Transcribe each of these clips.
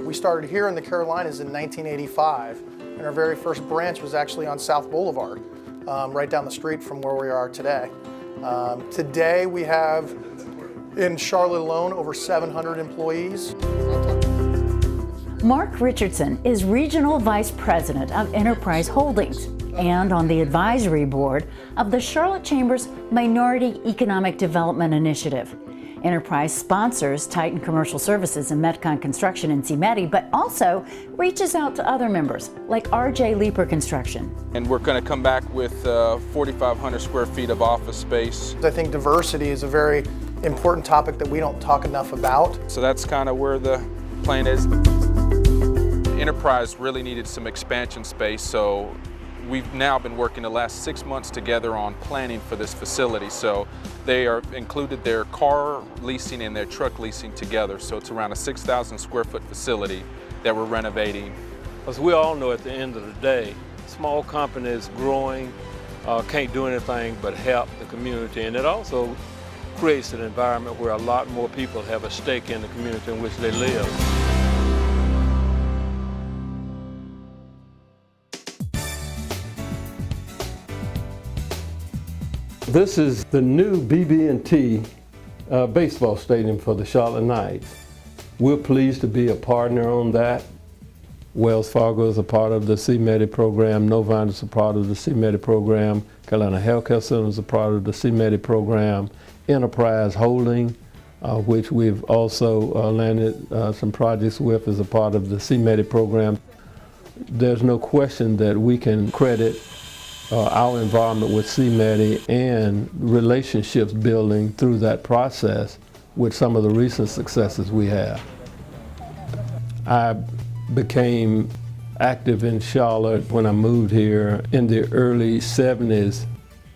We started here in the Carolinas in 1985, and our very first branch was actually on South Boulevard, right down the street from where we are today. Today we have, in Charlotte alone, over 700 employees. Mark Richardson is Regional Vice President of Enterprise Holdings and on the advisory board of the Charlotte Chamber's Minority Economic Development Initiative. Enterprise sponsors Titan Commercial Services and Metcon Construction and CMEDI, but also reaches out to other members like R.J. Leeper Construction. And we're going to come back with 4,500 square feet of office space. I think diversity is a very important topic that we don't talk enough about. So that's kind of where the plan is. Enterprise really needed some expansion space, so we've now been working the last 6 months together on planning for this facility. So they are included their car leasing and their truck leasing together. So it's around a 6,000 square foot facility that we're renovating. As we all know, at the end of the day, small companies growing can't do anything but help the community, and it also creates an environment where a lot more people have a stake in the community in which they live. This is the new BB&T baseball stadium for the Charlotte Knights. We're pleased to be a partner on that. Wells Fargo is a part of the CMEDI program. Novant is a part of the CMEDI program. Carolina Healthcare Center is a part of the CMEDI program. Enterprise Holding, which we've also landed some projects with, is a part of the CMEDI program. There's no question that we can credit our involvement with CMEDI and relationships building through that process with some of the recent successes we have. I became active in Charlotte when I moved here in the early 70s.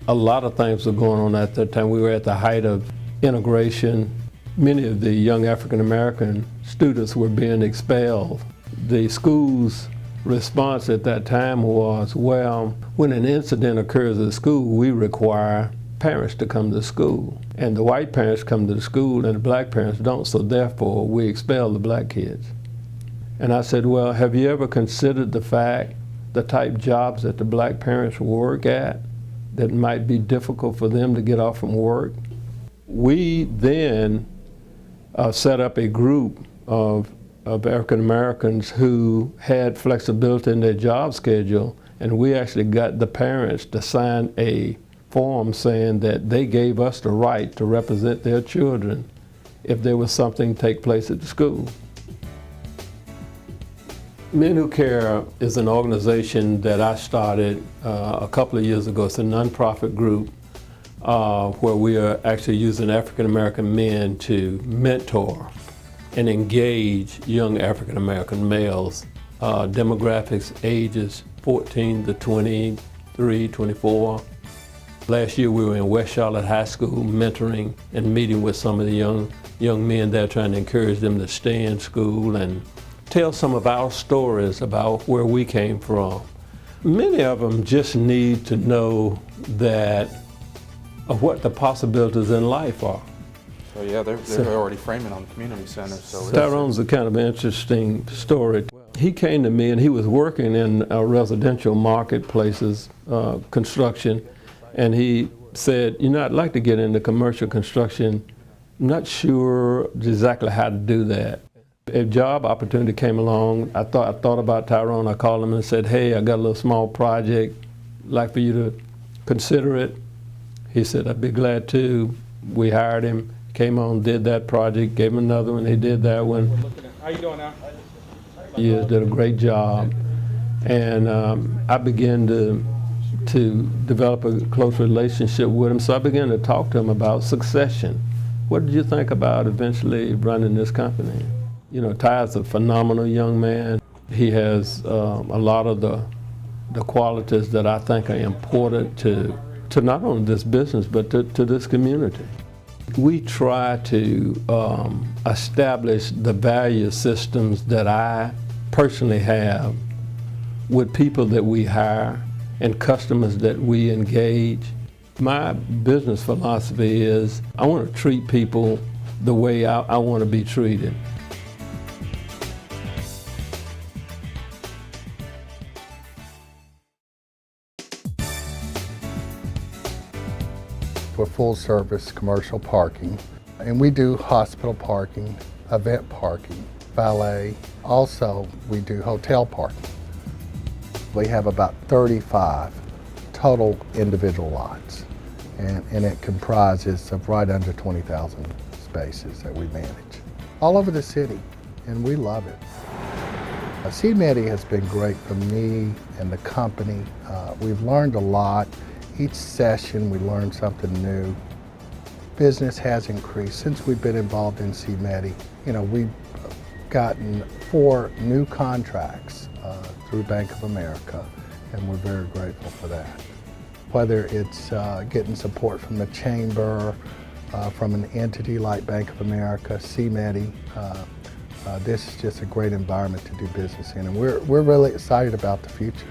A lot of things were going on at that time. We were at the height of integration. Many of the young African American students were being expelled. The schools response at that time was, well, when an incident occurs at school, we require parents to come to school. And the white parents come to the school and the black parents don't, so therefore we expel the black kids. And I said, well, have you ever considered the fact, the type jobs that the black parents work at that might be difficult for them to get off from work? We then set up a group of African Americans who had flexibility in their job schedule, and we actually got the parents to sign a form saying that they gave us the right to represent their children if there was something take place at the school. Men Who Care is an organization that I started a couple of years ago. It's a nonprofit group where we are actually using African American men to mentor and engage young African American males, demographics ages 14 to 23, 24. Last year we were in West Charlotte High School mentoring and meeting with some of the young men there, trying to encourage them to stay in school and tell some of our stories about where we came from. Many of them just need to know that of what the possibilities in life are. So yeah, they're already framing on the community center. So Tyrone's a kind of interesting story. He came to me and he was working in residential marketplaces, construction, and he said, you know, I'd like to get into commercial construction. I'm not sure exactly how to do that. A job opportunity came along. I thought about Tyrone. I called him and said, hey, I got a little small project. I'd like for you to consider it. He said, I'd be glad to. We hired him. Came on, did that project, gave him another one, he did that one. How you doing now? He did a great job. And I began to develop a close relationship with him, so I began to talk to him about succession. What did you think about eventually running this company? You know, Ty's a phenomenal young man. He has a lot of the qualities that I think are important to not only this business, but to this community. We try to establish the value systems that I personally have with people that we hire and customers that we engage. My business philosophy is I want to treat people the way I want to be treated. full-service commercial parking, and we do hospital parking, event parking, valet. Also, we do hotel parking. We have about 35 total individual lots, and it comprises of right under 20,000 spaces that we manage all over the city, and we love it. CMEDI has been great for me and the company. We've learned a lot. Each session we learn something new. Business has increased since we've been involved in CMEDI. You know, we've gotten 4 new contracts through Bank of America, and we're very grateful for that. Whether it's getting support from the chamber, from an entity like Bank of America, CMEDI, this is just a great environment to do business in, and we're really excited about the future.